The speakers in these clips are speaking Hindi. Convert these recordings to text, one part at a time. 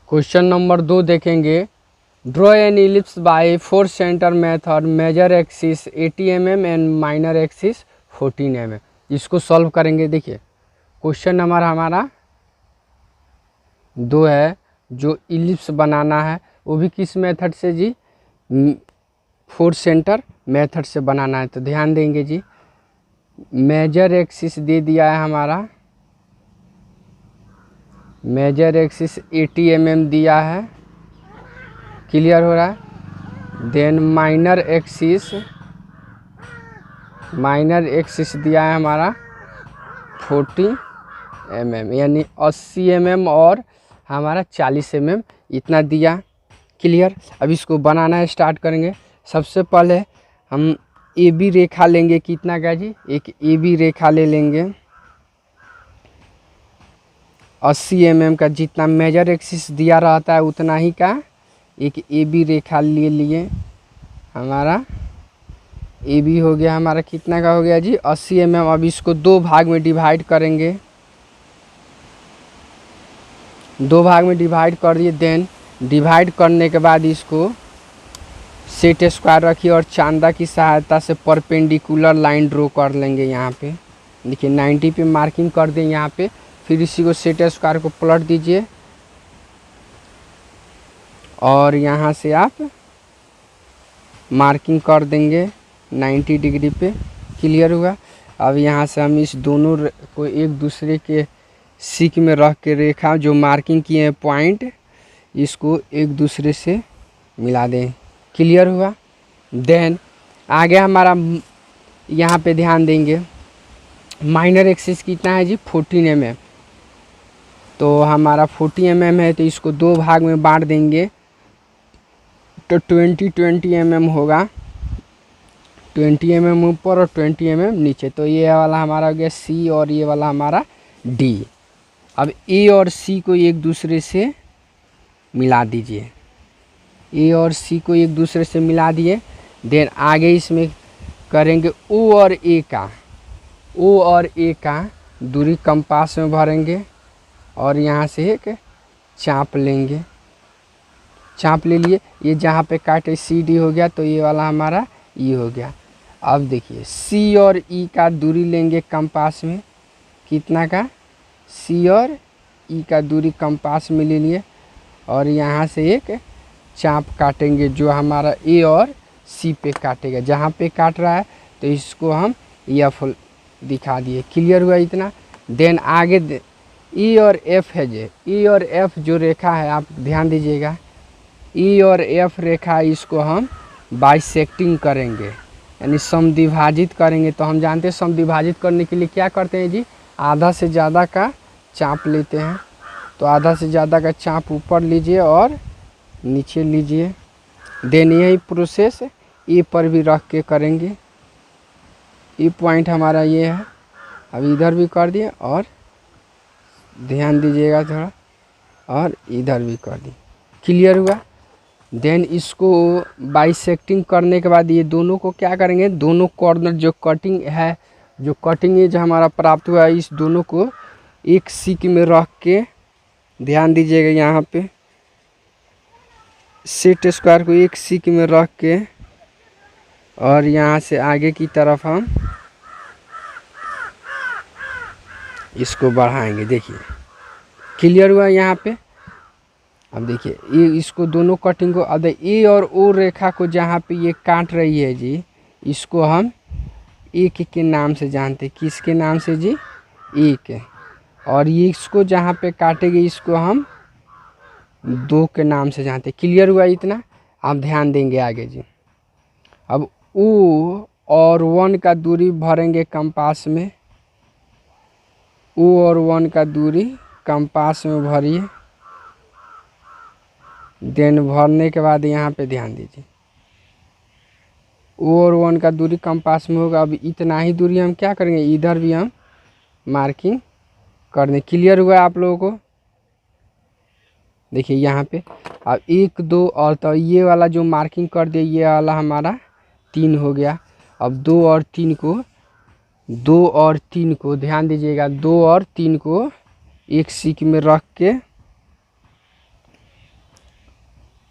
क्वेश्चन नंबर 2 देखेंगे। Draw an ellipse by 4 centre method, major axis 80 mm and minor axis 14 mm। इसको सॉल्व करेंगे। देखिए क्वेश्चन नंबर हमारा 2 है, जो इलिप्स बनाना है वो भी किस मेथड से जी, 4 सेंटर मेथड से बनाना है। तो ध्यान देंगे जी, मेजर एक्सिस दे दिया है हमारा, मेजर एक्सिस 80 mm दिया है, क्लियर हो रहा है। देन माइनर एक्सिस दिया है हमारा 40 mm, यानी 80 mm और हमारा 40 mm इतना दिया, क्लियर। अब इसको बनाना स्टार्ट करेंगे। सबसे पहले हम ए बी रेखा लेंगे, कितना का जी, एक ए बी रेखा ले लेंगे 80 mm का, जितना मेजर एक्सिस दिया रहता है उतना ही का एक ए बी रेखा ले लिए। हमारा ए बी हो गया, हमारा कितना का हो गया जी, 80 mm। अब इसको 2 भाग में डिवाइड करेंगे, 2 भाग में डिवाइड कर दिए। देन डिवाइड करने के बाद इसको सेट स्क्वायर रखिए और चांदा की सहायता से परपेंडिकुलर लाइन ड्रॉ कर लेंगे। यहाँ पे देखिए 90 पे मार्किंग कर दें यहाँ पे, फिर इसी को सेट स्क्वायर को पलट दीजिए और यहाँ से आप मार्किंग कर देंगे 90 डिग्री पे, क्लियर हुआ। अब यहाँ से हम इस दोनों को एक दूसरे के सीक में रख के रेखा जो मार्किंग किए हैं पॉइंट, इसको एक दूसरे से मिला दें, क्लियर हुआ। देन आगे हमारा यहाँ पे ध्यान देंगे, माइनर एक्सिस कितना है जी, 14 mm। तो हमारा 40 mm है, तो इसको 2 भाग में बांट देंगे, तो 20 mm होगा, 20 mm ऊपर और 20 mm नीचे। तो ये वाला हमारा हो गया सी और ये वाला हमारा डी। अब ए और सी को एक दूसरे से मिला दीजिए, ए और सी को एक दूसरे से मिला दिए। देन आगे इसमें करेंगे ओ और ए का, ओ और ए का दूरी कंपास में भरेंगे और यहाँ से एक चाप लेंगे, चाप ले लिए। ये जहाँ पे काटे सी डी हो गया, तो ये वाला हमारा ई हो गया। अब देखिए सी और ई का दूरी लेंगे कंपास में, कितना का, सी और ई का दूरी कंपास में ले लिए और यहाँ से एक चाप काटेंगे जो हमारा ए और सी पे काटेगा। जहाँ पे काट रहा है तो इसको हम एफ दिखा दिए, क्लियर हुआ इतना। देन आगे ई और एफ है, जे ई और एफ जो रेखा है आप ध्यान दीजिएगा, ई और एफ रेखा इसको हम बाइसेक्टिंग करेंगे, यानी समद्विभाजित करेंगे। तो हम जानते हैं समद्विभाजित करने के लिए क्या करते हैं जी, आधा से ज़्यादा का चाप लेते हैं। तो आधा से ज़्यादा का चाप ऊपर लीजिए और नीचे लीजिए। देन यही प्रोसेस ए पर भी रख के करेंगे। ए पॉइंट हमारा ये है, अब इधर भी कर दिए और ध्यान दीजिएगा थोड़ा, और इधर भी कर दिए, क्लियर हुआ। देन इसको बाइसेक्टिंग करने के बाद ये दोनों को क्या करेंगे, दोनों कॉर्नर जो कटिंग है, जो कटिंग एज हमारा प्राप्त हुआ है, इस दोनों को एक सीक में रख के, ध्यान दीजिएगा यहाँ पे सेट स्क्वायर को एक सीक में रख के और यहाँ से आगे की तरफ हम इसको बढ़ाएंगे। देखिए क्लियर हुआ यहाँ पे। अब देखिए ये इसको दोनों कटिंग को, अब ए और ओ रेखा को जहाँ पे ये काट रही है जी, इसको हम एक के नाम से जानते, किसके नाम से जी, एक। और ये इसको जहाँ पे काटेंगे इसको हम 2 के नाम से जानते, क्लियर हुआ इतना। आप ध्यान देंगे आगे जी। अब ओ और 1 का दूरी भरेंगे कंपास में, ओ और 1 का दूरी कंपास में भरिए। देन भरने के बाद यहाँ पे ध्यान दीजिए, ओ और 1 का दूरी कंपास में होगा। अब इतना ही दूरी हम क्या करेंगे, इधर भी हम मार्किंग कर दें, क्लियर हुआ आप लोगों को। देखिए यहाँ पे अब 1 2 और, तो ये वाला जो मार्किंग कर दिया ये वाला हमारा 3 हो गया। अब 2 और 3 को ध्यान दीजिएगा, 2 और 3 को एक सीक में रख के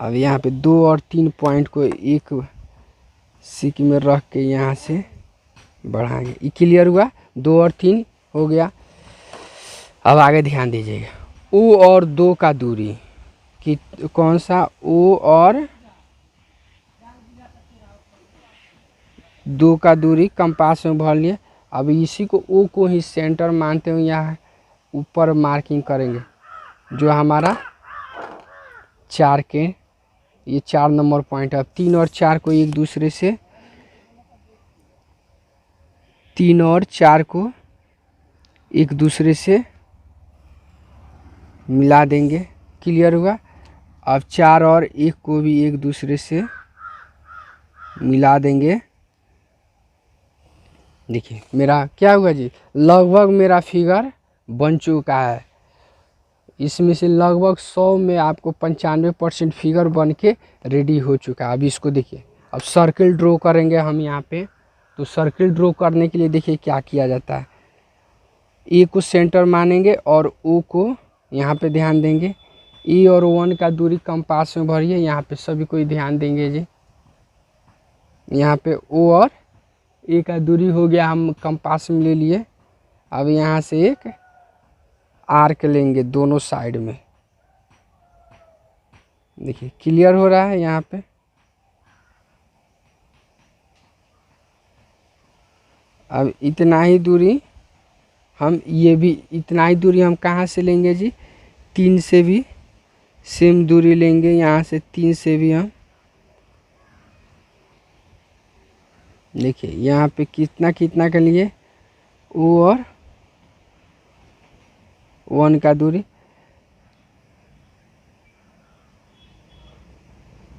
अब यहाँ पे 2 और 3 पॉइंट को एक सीक में रख के यहाँ से बढ़ाएंगे। ये क्लियर हुआ, 2 और 3 हो गया। अब आगे ध्यान दीजिएगा, ओ और 2 का दूरी कि कौन सा, ओ और 2 का दूरी कंपास में भर लिए। अब इसी को ओ को ही सेंटर मानते हुए यहाँ ऊपर मार्किंग करेंगे, जो हमारा 4 के, ये 4 नंबर पॉइंट है। अब 3 और 4 को एक दूसरे से, 3 और 4 को एक दूसरे से मिला देंगे। क्लियर हुआ। अब 4 और 1 को भी एक दूसरे से मिला देंगे। देखिए मेरा क्या हुआ जी, लगभग मेरा फिगर बन चुका है। इसमें से लगभग 100 में आपको 95% फिगर बन के रेडी हो चुका है। अब इसको देखिए, अब सर्किल ड्रॉ करेंगे हम यहाँ पे। तो सर्किल ड्रॉ करने के लिए देखिए क्या किया जाता है, ए को सेंटर मानेंगे और ओ को यहाँ पे ध्यान देंगे। ई और 1 का दूरी कंपास में भरिए, यहाँ पे सभी कोई ध्यान देंगे जी। यहाँ पे ओ और ए का दूरी हो गया, हम कंपास में ले लिए। अब यहाँ से एक आर्क लेंगे दोनों साइड में। देखिए क्लियर हो रहा है यहाँ पे। अब इतना ही दूरी हम, ये भी इतना ही दूरी हम कहाँ से लेंगे जी, 3 से भी सेम दूरी लेंगे। यहाँ से 3 से भी हम, देखिए यहाँ पे कितना कितना के लिए, ओ और 1 का दूरी।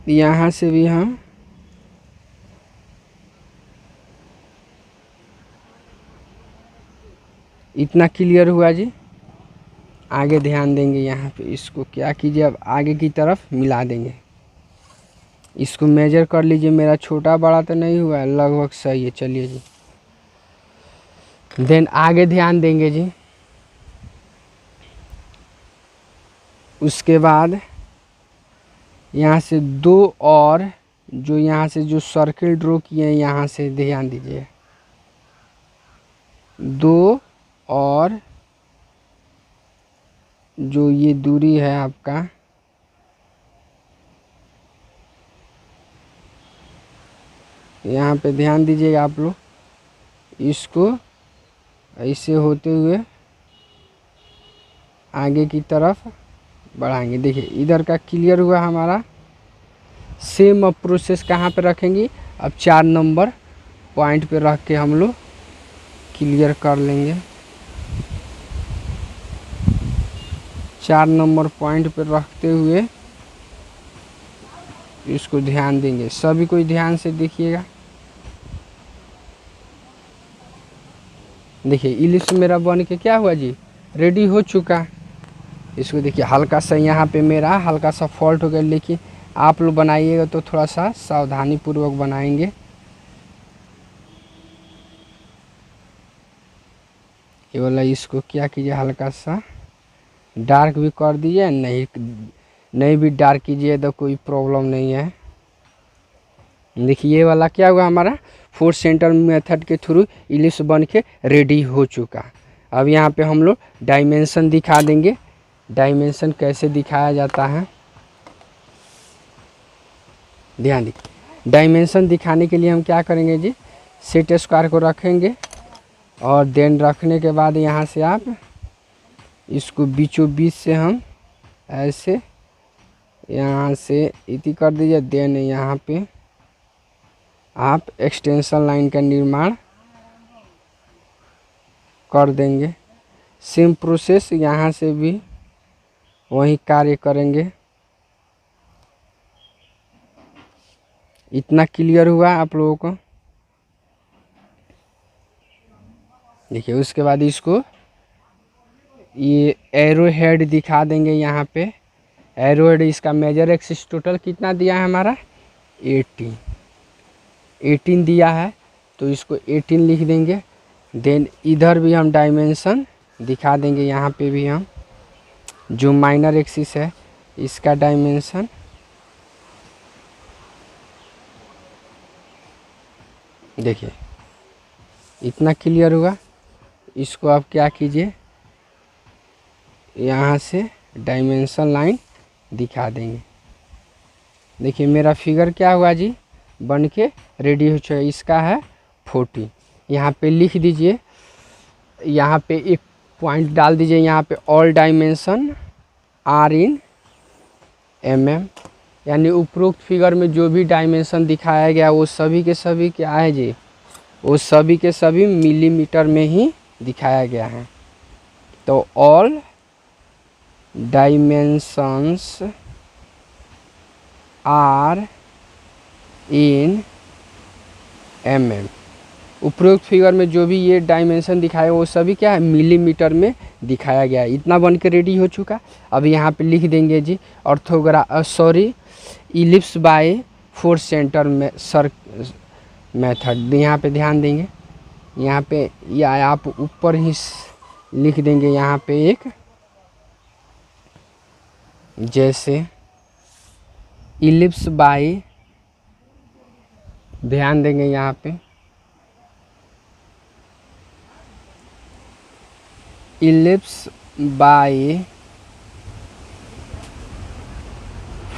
यहाँ से भी हम इतना। क्लियर हुआ जी। आगे ध्यान देंगे यहाँ पे, इसको क्या कीजिए, अब आगे की तरफ मिला देंगे। इसको मेजर कर लीजिए, मेरा छोटा बड़ा तो नहीं हुआ है, लगभग सही है। चलिए जी, देन आगे ध्यान देंगे जी। उसके बाद यहाँ से 2 और जो यहाँ से जो सर्किल ड्रॉ किए हैं, यहाँ से ध्यान दीजिए, 2 और जो ये दूरी है आपका, यहाँ पे ध्यान दीजिएगा आप लोग। इसको ऐसे होते हुए आगे की तरफ बढ़ाएंगे। देखिए इधर का क्लियर हुआ हमारा। सेम अब प्रोसेस कहाँ पे रखेंगे, अब 4 नंबर पॉइंट पे रख के हम लोग क्लियर कर लेंगे। 4 नंबर पॉइंट पे रखते हुए इसको ध्यान देंगे। सभी कोई ध्यान से देखिएगा। देखिए इलिप्स मेरा बन के क्या हुआ जी, रेडी हो चुका। इसको देखिए हल्का सा यहाँ पे मेरा हल्का सा फॉल्ट हो गया, लेकिन आप लोग बनाइएगा तो थोड़ा सा सावधानी पूर्वक बनाएंगे। ये वाला इसको क्या कीजिए, हल्का सा डार्क भी कर दीजिए, नहीं भी डार्क कीजिए तो कोई प्रॉब्लम नहीं है। देखिए ये वाला क्या हुआ हमारा, 4 सेंटर मेथड के थ्रू इलिप्स बन के रेडी हो चुका। अब यहाँ पे हम लोग डायमेंशन दिखा देंगे। डायमेंशन कैसे दिखाया जाता है, ध्यान दीजिए। डायमेंशन दिखाने के लिए हम क्या करेंगे जी, सेट स्क्वायर को रखेंगे और देन रखने के बाद यहाँ से आप इसको बीचों बीच से हम ऐसे यहाँ से इति कर दीजिए। देन यहाँ पे आप एक्सटेंशन लाइन का निर्माण कर देंगे। सेम प्रोसेस यहाँ से भी वही कार्य करेंगे। इतना क्लियर हुआ आप लोगों को। देखिए उसके बाद इसको ये एरो हेड दिखा देंगे। यहाँ पे एरो हेड, इसका मेजर एक्सिस टोटल कितना दिया है हमारा, 18 दिया है, तो इसको 18 लिख देंगे। देन इधर भी हम डायमेंशन दिखा देंगे। यहाँ पे भी हम जो माइनर एक्सिस है इसका डायमेंशन देखिए इतना क्लियर हुआ। इसको आप क्या कीजिए, यहाँ से डायमेंशन लाइन दिखा देंगे। देखिए मेरा फिगर क्या हुआ जी, बन के रेडी हो चुका है। इसका है 40। यहाँ पे लिख दीजिए, यहाँ पे एक पॉइंट डाल दीजिए, यहाँ पे all dimension are in mm, यानी उपरोक्त फिगर में जो भी डायमेंशन दिखाया गया वो सभी के सभी क्या है जी, वो सभी के सभी मिलीमीटर में ही दिखाया गया है। तो all dimensions are in mm, उपरोक्त फिगर में जो भी ये डायमेंशन दिखाया वो सभी क्या है, मिलीमीटर में दिखाया गया है। इतना बन के रेडी हो चुका। अब यहाँ पे लिख देंगे जी इलिप्स बाय 4 सेंटर में सर मेथड। यहाँ पे ध्यान देंगे, यहाँ पे या आप ऊपर ही लिख देंगे, यहाँ पे एक जैसे इलिप्स बाय, ध्यान देंगे यहाँ पे इलिप्स बाय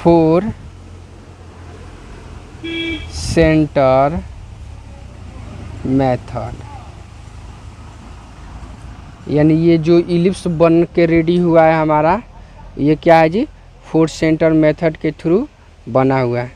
4 सेंटर मेथड। यानी ये जो इलिप्स बन के रेडी हुआ है हमारा, ये क्या है जी, 4 सेंटर मेथड के थ्रू बना हुआ है।